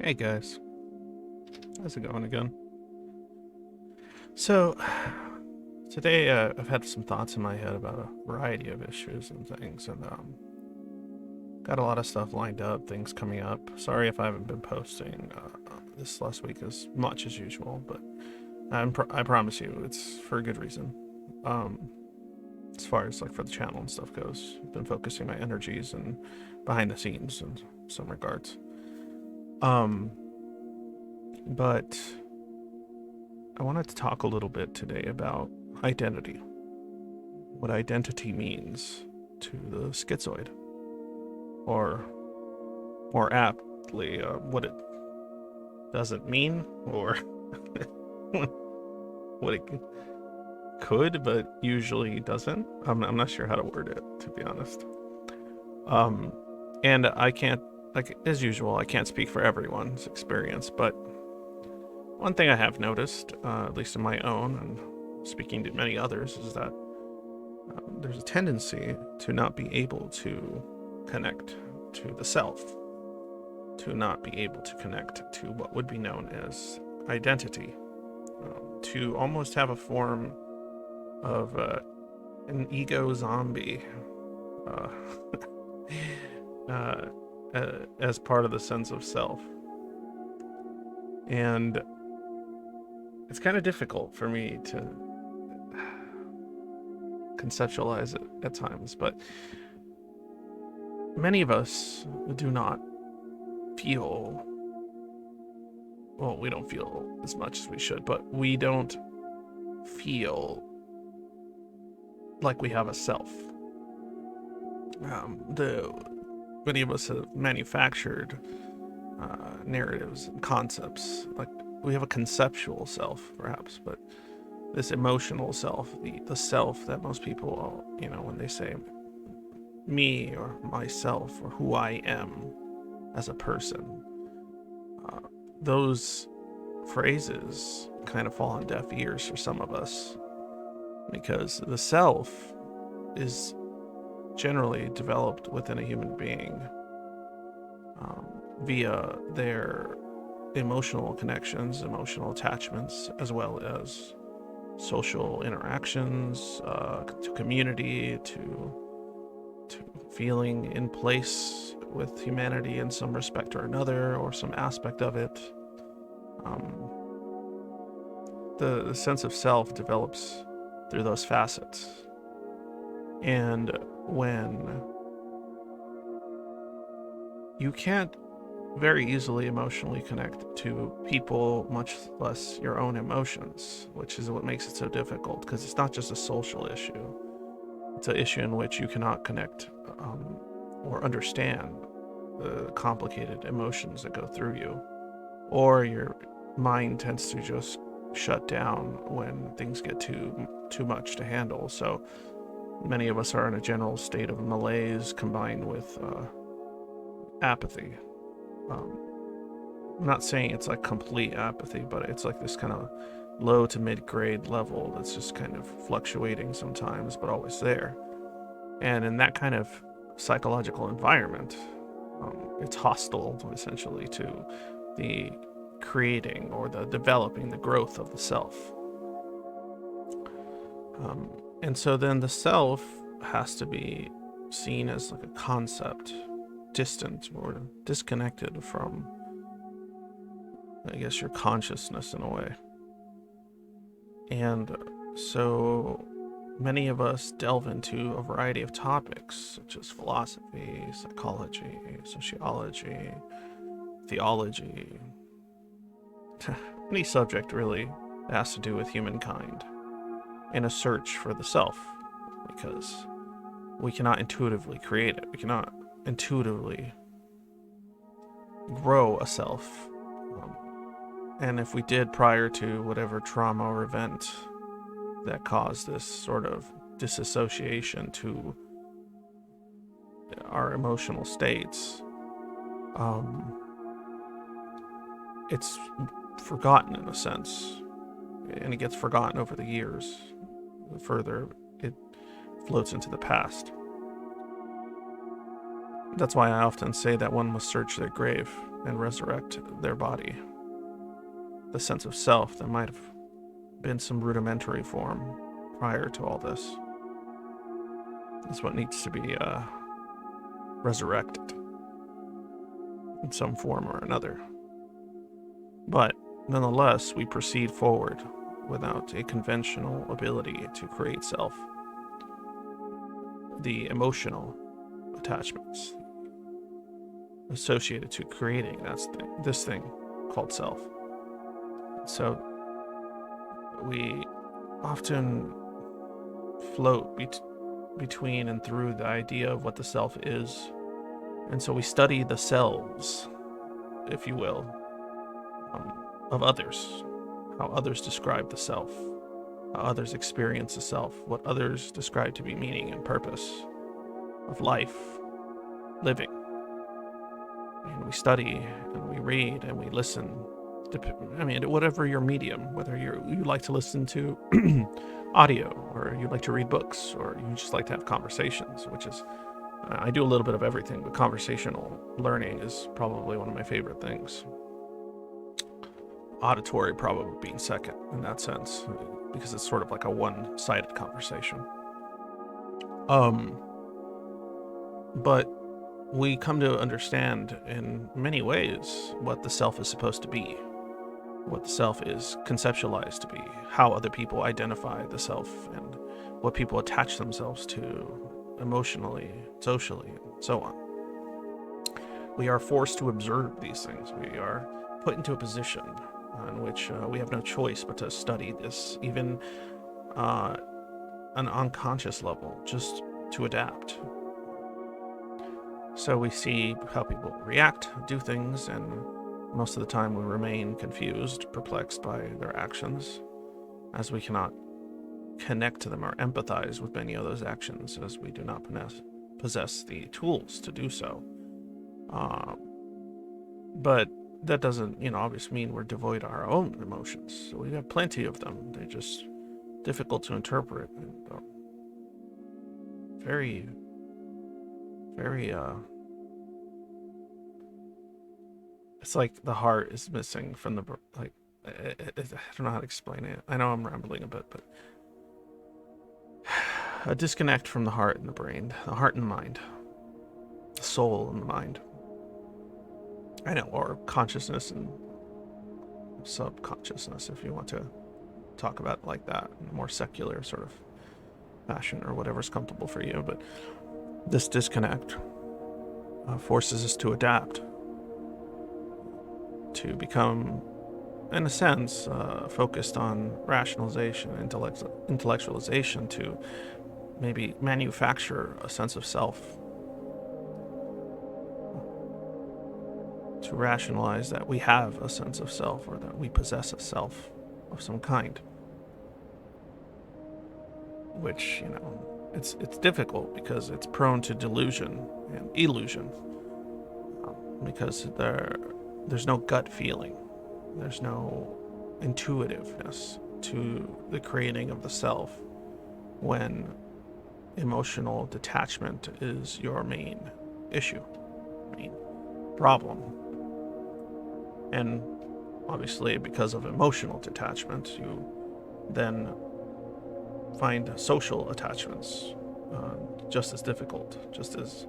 Hey guys, how's it going again? So, today I've had some thoughts in my head about a variety of issues and things, and got a lot of stuff lined up, things coming up. Sorry if I haven't been posting this last week as much as usual, but I promise you it's for a good reason. Um, as far as like for the channel and stuff goes, I've been focusing my energies and behind the scenes in some regards. Um, but I wanted to talk a little bit today about identity, what identity means to the schizoid, or more aptly, what it doesn't mean, or what it could but usually doesn't. I'm not sure how to word it, to be honest. Um, and I can't, like as usual, I can't speak for everyone's experience, but one thing I have noticed, at least in my own, and speaking to many others, is that there's a tendency to not be able to connect to the self, to not be able to connect to what would be known as identity, to almost have a form of an ego zombie uh, uh, as part of the sense of self. And it's kind of difficult for me to conceptualize it at times, but many of us do not feel, well, we don't feel as much as we should, but we don't feel like we have a self. The Many of us have manufactured narratives and concepts. Like we have a conceptual self, perhaps, but this emotional self, the self that most people, when they say me or myself or who I am as a person, uh, those phrases kind of fall on deaf ears for some of us because the self is generally developed within a human being via their emotional connections, emotional attachments, as well as social interactions, to community, to feeling in place with humanity in some respect or another, or some aspect of it. Um, the sense of self develops through those facets. And when you can't very easily emotionally connect to people, much less your own emotions, which is what makes it so difficult, because it's not just a social issue. It's an issue in which you cannot connect or understand the complicated emotions that go through you, or your mind tends to just shut down when things get too much to handle. So many of us are in a general state of malaise combined with apathy. Um, I'm not saying it's like complete apathy, but it's like this kind of low to mid grade level that's just kind of fluctuating sometimes, but always there. And in that kind of psychological environment, it's hostile essentially to the creating or the developing, the growth of the self. And so then the self has to be seen as like a concept, distant or disconnected from, I guess, your consciousness in a way. And so many of us delve into a variety of topics such as philosophy, psychology, sociology, theology, any subject really that has to do with humankind, in a search for the self, because we cannot intuitively create it. We cannot intuitively grow a self. And if we did prior to whatever trauma or event that caused this sort of disassociation to our emotional states, it's forgotten in a sense, and it gets forgotten over the years. The further it floats into the past. That's why I often say that one must search their grave and resurrect their body. The sense of self that might have been some rudimentary form prior to all this is what needs to be resurrected in some form or another. But nonetheless, we proceed forward without a conventional ability to create self. The emotional attachments associated to creating this thing called self. So we often float between and through the idea of what the self is. And so we study the selves, if you will, of others, how others describe the self, how others experience the self, what others describe to be meaning and purpose of life, living. And we study and we read and we listen. I mean, whatever your medium, whether you like to listen to audio, or you like to read books, or you just like to have conversations, which is, I do a little bit of everything, but conversational learning is probably one of my favorite things. Auditory probably being second in that sense, because it's sort of like a one-sided conversation. But we come to understand in many ways what the self is supposed to be, what the self is conceptualized to be, how other people identify the self, and what people attach themselves to emotionally, socially, and so on. We are forced to observe these things. We are put into a position in which we have no choice but to study this, even an unconscious level, just to adapt. So we see how people react, do things, and most of the time we remain confused, perplexed by their actions, as we cannot connect to them or empathize with many of those actions, as we do not possess the tools to do so. But that doesn't, obviously mean we're devoid of our own emotions. So we have plenty of them. They're just difficult to interpret and very, very, it's like the heart is missing from the, like, I don't know how to explain it. I know I'm rambling a bit, but a disconnect from the heart and the brain, the heart and the mind, the soul and the mind. I know, or consciousness and subconsciousness, if you want to talk about it like that, in a more secular sort of fashion, or whatever's comfortable for you. But this disconnect forces us to adapt, to become, in a sense, focused on rationalization, intellectualization, to maybe manufacture a sense of self, to rationalize that we have a sense of self, or that we possess a self of some kind. Which, it's difficult because it's prone to delusion and illusion, because there's no gut feeling, there's no intuitiveness to the creating of the self when emotional detachment is your main issue, main problem. And obviously, because of emotional detachment, you then find social attachments just as difficult, just as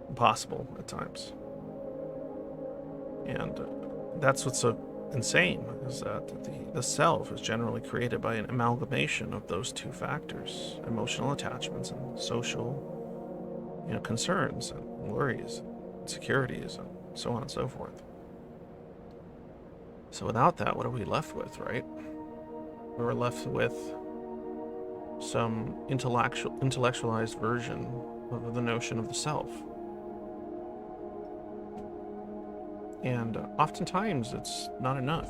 impossible at times. And that's what's so insane, is that the self is generally created by an amalgamation of those two factors: emotional attachments and social, concerns and worries, and insecurities, and so on and so forth. So without that, what are we left with, right? We're left with some intellectualized version of the notion of the self. And oftentimes it's not enough.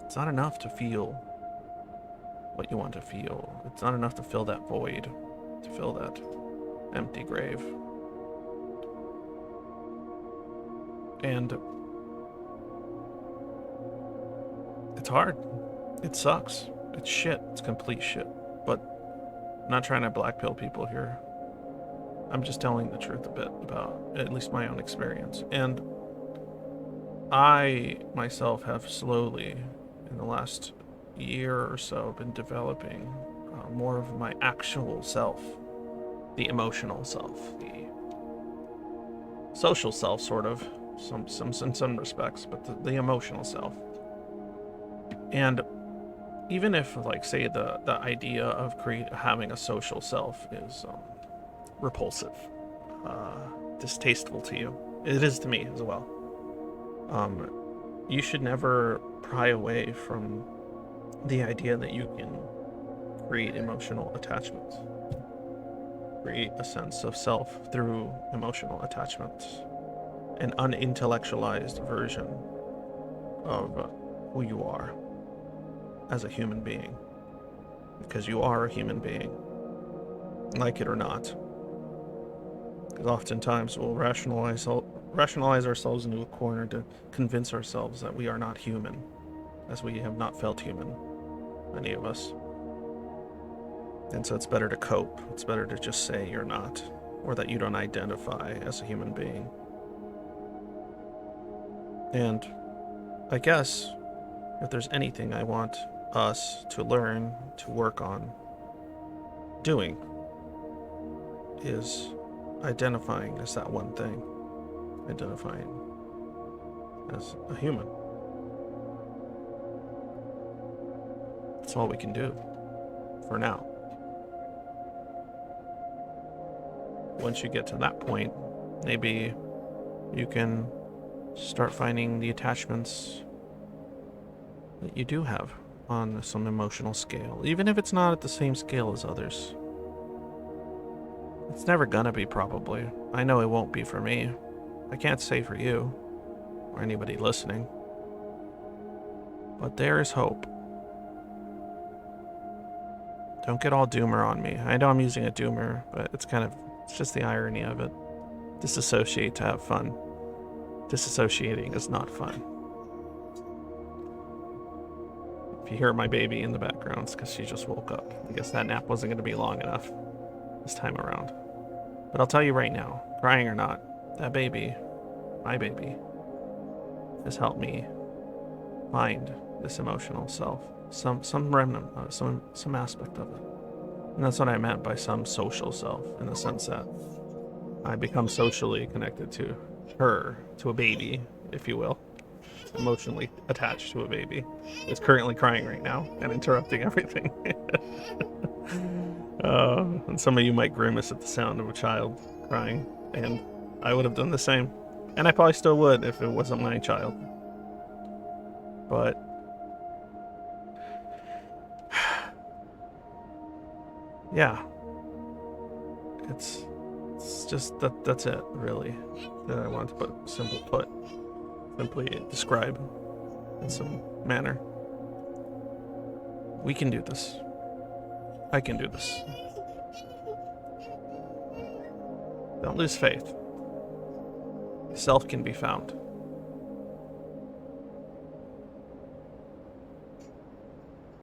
It's not enough to feel what you want to feel. It's not enough to fill that void, to fill that empty grave. And it's hard. It sucks. It's shit. It's complete shit. But I'm not trying to blackpill people here. I'm just telling the truth a bit about at least my own experience. And I myself have slowly, in the last year or so, been developing more of my actual self, the emotional self, the social self, sort of, in some respects, but the emotional self. And even if, like, say the idea of having a social self is repulsive, distasteful to you, it is to me as well. You should never pry away from the idea that you can create emotional attachments, create a sense of self through emotional attachments, an unintellectualized version of who you are as a human being, because you are a human being, like it or not. Because oftentimes we'll rationalize ourselves into a corner to convince ourselves that we are not human, as we have not felt human, any of us. And so it's better to cope. It's better to just say you're not, or that you don't identify as a human being. And I guess if there's anything I want us to learn, to work on doing, is identifying as that one thing, identifying as a human. That's all we can do for now. Once you get to that point, maybe you can start finding the attachments that you do have on some emotional scale, even if it's not at the same scale as others. It's never gonna be, probably. I know it won't be for me. I can't say for you, or anybody listening. But there is hope. Don't get all doomer on me. I know I'm using a doomer, but it's just the irony of it. Disassociate to have fun. Disassociating is not fun. If you hear my baby in the background, it's because she just woke up. I guess that nap wasn't going to be long enough this time around. But I'll tell you right now, crying or not, that baby, my baby, has helped me find this emotional self. Some remnant, some aspect of it. And that's what I meant by some social self, in the sense that I become socially connected to her, to a baby, if you will. Emotionally attached to a baby. It's currently crying right now and interrupting everything. And some of you might grimace at the sound of a child crying, and I would have done the same. And I probably still would if it wasn't my child. But yeah, it's just that's it, really, that I want to simply describe in some manner. We can do this. I can do this. Don't lose faith. Self can be found.